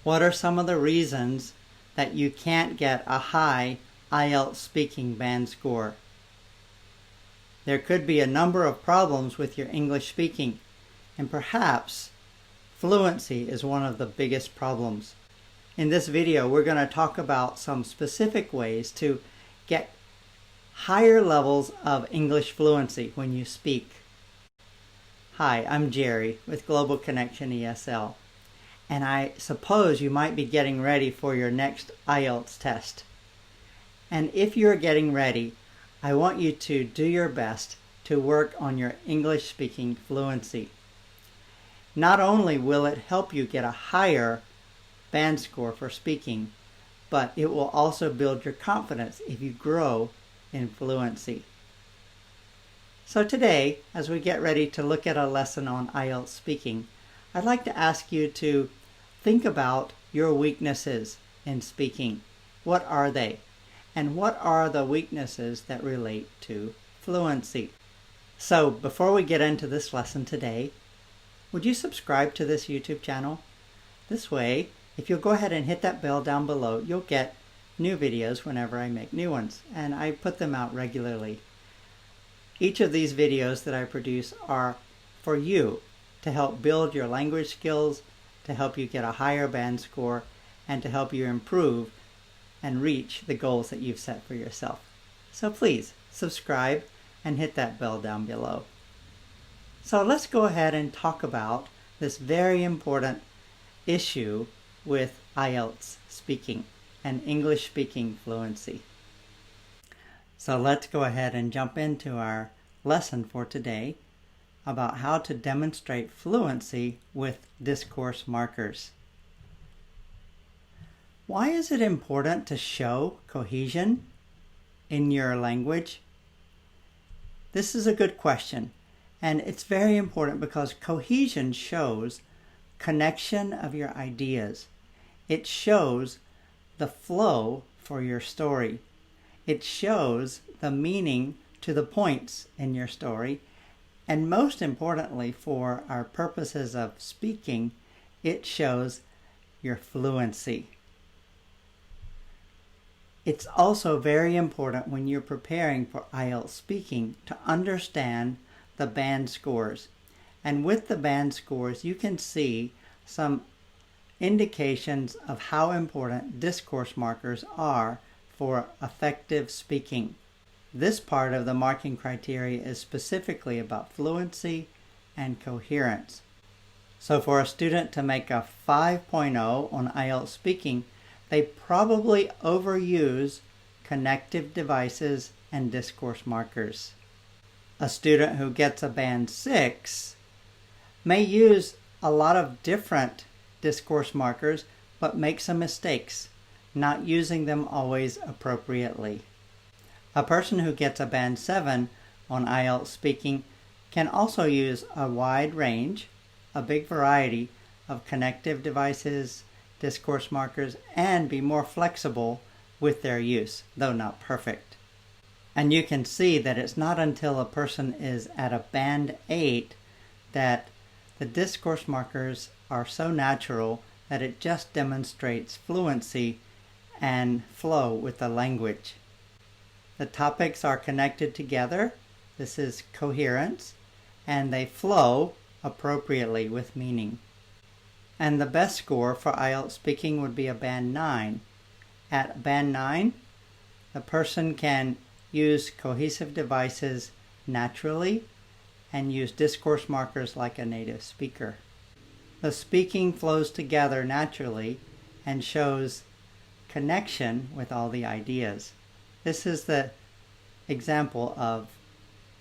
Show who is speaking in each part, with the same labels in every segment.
Speaker 1: What are some of the reasons that you can't get a high IELTS speaking band score? There could be a number of problems with your English speaking, and perhaps fluency is one of the biggest problems. In this video, we're going to talk about some specific ways to get higher levels of English fluency when you speak. Hi, I'm Jerry with Global Connection ESL, and I suppose you might be getting ready for your next IELTS test. And if you're getting ready, I want you to do your best to work on your English speaking fluency. Not only will it help you get a higher band score for speaking, but it will also build your confidence if you grow in fluency. So today, as we get ready to look at a lesson on IELTS speaking, I'd like to ask you to think about your weaknesses in speaking. What are they? And what are the weaknesses that relate to fluency? So before we get into this lesson today, would you subscribe to this YouTube channel? This way, if you'll go ahead and hit that bell down below, you'll get new videos whenever I make new ones, and I put them out regularly. Each of these videos that I produce are for you to help build your language skills, to help you get a higher band score, and to help you improve and reach the goals that you've set for yourself. So please subscribe and hit that bell down below. So let's go ahead and talk about this very important issue with IELTS speaking and English speaking fluency. So let's go ahead and jump into our lesson for today about how to demonstrate fluency with discourse markers. Why is it important to show cohesion in your language? This is a good question, and it's very important because cohesion shows connection of your ideas. It shows the flow for your story. It shows the meaning to the points in your story. And most importantly, for our purposes of speaking, it shows your fluency. It's also very important when you're preparing for IELTS speaking to understand the band scores. And with the band scores, you can see some indications of how important discourse markers are for effective speaking. This part of the marking criteria is specifically about fluency and coherence. So for a student to make a 5.0 on IELTS speaking, they probably overuse connective devices and discourse markers. A student who gets a band 6 may use a lot of different discourse markers, but make some mistakes, not using them always appropriately. A person who gets a band 7 on IELTS speaking can also use a wide range, a big variety of connective devices, discourse markers, and be more flexible with their use, though not perfect. And you can see that it's not until a person is at a band 8 that the discourse markers are so natural that it just demonstrates fluency and flow with the language. The topics are connected together. This is coherence, and they flow appropriately with meaning. And the best score for IELTS speaking would be a band 9. At band 9, the person can use cohesive devices naturally and use discourse markers like a native speaker. The speaking flows together naturally and shows connection with all the ideas. This is the example of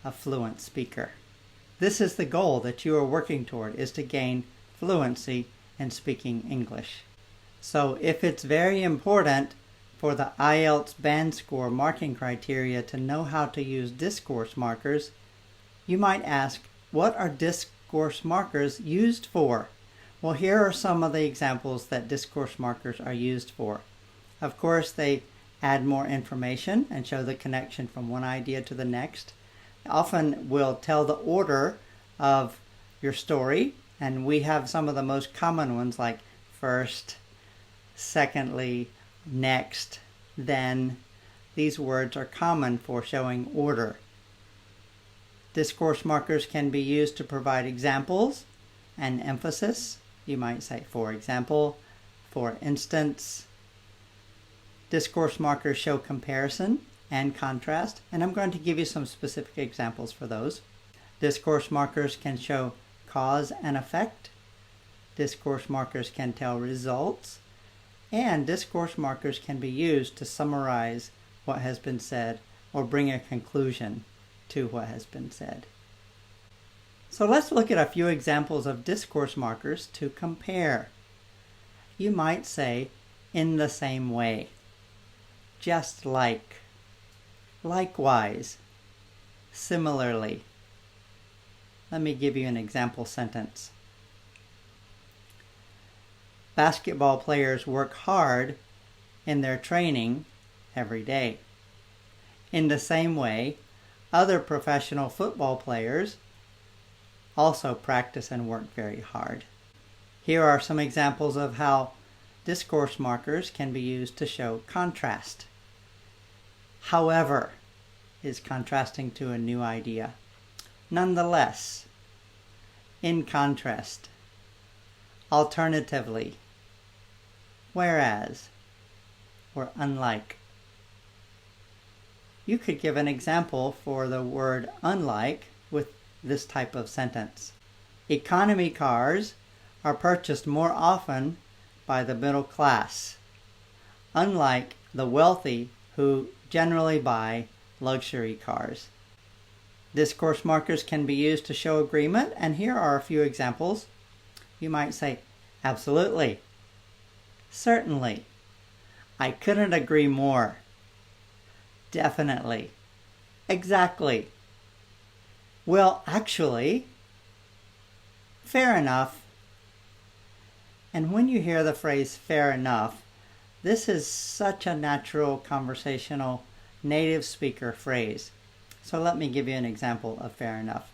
Speaker 1: a fluent speaker. This is the goal that you are working toward, is to gain fluency in speaking English. So if it's very important for the IELTS band score marking criteria to know how to use discourse markers, you might ask, what are discourse markers used for? Well, here are some of the examples that discourse markers are used for. Of course, they add more information and show the connection from one idea to the next. Often will tell the order of your story, and we have some of the most common ones like first, secondly, next, then. These words are common for showing order. Discourse markers can be used to provide examples and emphasis. You might say, for example, for instance. Discourse markers show comparison and contrast, and I'm going to give you some specific examples for those. Discourse markers can show cause and effect. Discourse markers can tell results. And discourse markers can be used to summarize what has been said or bring a conclusion to what has been said. So let's look at a few examples of discourse markers to compare. You might say, in the same way, just like, likewise, similarly. Let me give you an example sentence. Basketball players work hard in their training every day. In the same way, other professional football players also practice and work very hard. Here are some examples of how discourse markers can be used to show contrast. However is contrasting to a new idea. Nonetheless, in contrast, alternatively, whereas, or unlike. You could give an example for the word unlike with this type of sentence. Economy cars are purchased more often by the middle class, unlike the wealthy who generally buy luxury cars. Discourse markers can be used to show agreement, and here are a few examples. You might say, absolutely, certainly, I couldn't agree more. Definitely. Exactly. Well, actually. Fair enough. And when you hear the phrase fair enough, this is such a natural conversational native speaker phrase. So let me give you an example of fair enough.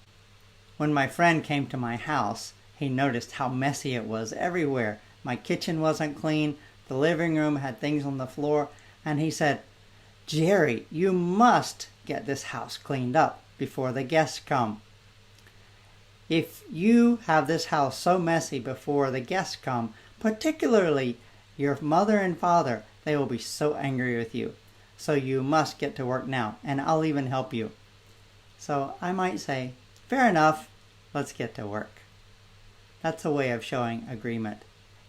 Speaker 1: When my friend came to my house, he noticed how messy it was everywhere. My kitchen wasn't clean, the living room had things on the floor, and he said, Jerry, you must get this house cleaned up before the guests come. If you have this house so messy before the guests come, particularly your mother and father, they will be so angry with you. So you must get to work now, and I'll even help you. So I might say, fair enough, let's get to work. That's a way of showing agreement.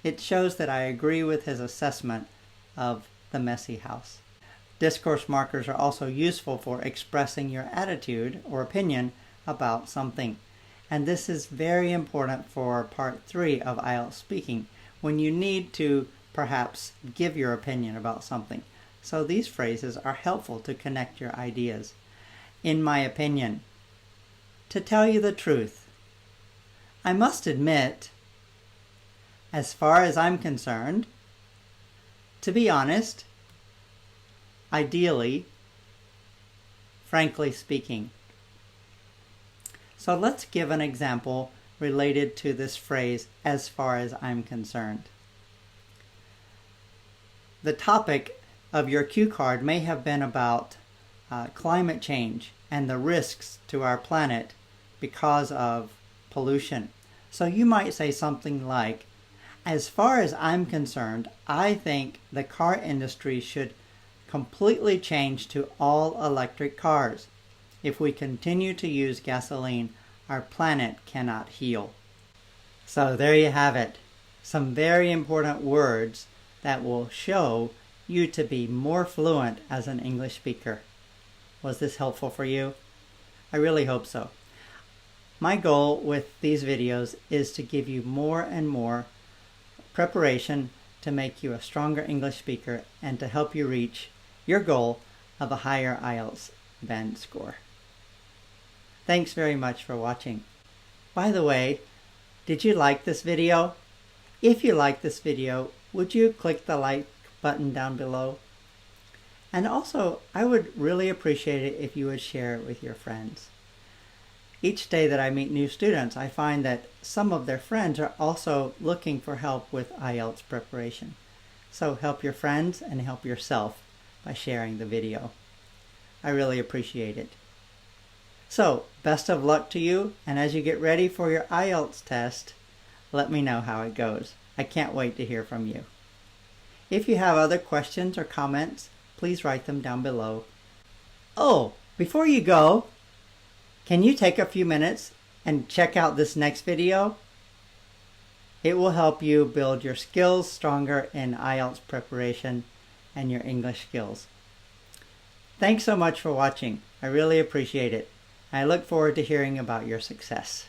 Speaker 1: It shows that I agree with his assessment of the messy house. Discourse markers are also useful for expressing your attitude or opinion about something. And this is very important for part 3 of IELTS speaking, when you need to perhaps give your opinion about something. So these phrases are helpful to connect your ideas. In my opinion, to tell you the truth, I must admit, as far as I'm concerned, to be honest, ideally, frankly speaking. So let's give an example related to this phrase, as far as I'm concerned. The topic of your cue card may have been about climate change and the risks to our planet because of pollution. So you might say something like, as far as I'm concerned, I think the car industry should completely change to all electric cars. If we continue to use gasoline, our planet cannot heal. So there you have it. Some very important words that will show you to be more fluent as an English speaker. Was this helpful for you? I really hope so. My goal with these videos is to give you more and more preparation to make you a stronger English speaker and to help you reach your goal of a higher IELTS band score. Thanks very much for watching. By the way, did you like this video? If you like this video, would you click the like button down below? And also, I would really appreciate it if you would share it with your friends. Each day that I meet new students, I find that some of their friends are also looking for help with IELTS preparation. So help your friends and help yourself by sharing the video. I really appreciate it. So, best of luck to you, and as you get ready for your IELTS test, let me know how it goes. I can't wait to hear from you. If you have other questions or comments, please write them down below. Oh, before you go, can you take a few minutes and check out this next video? It will help you build your skills stronger in IELTS preparation and your English skills. Thanks so much for watching. I really appreciate it. I look forward to hearing about your success.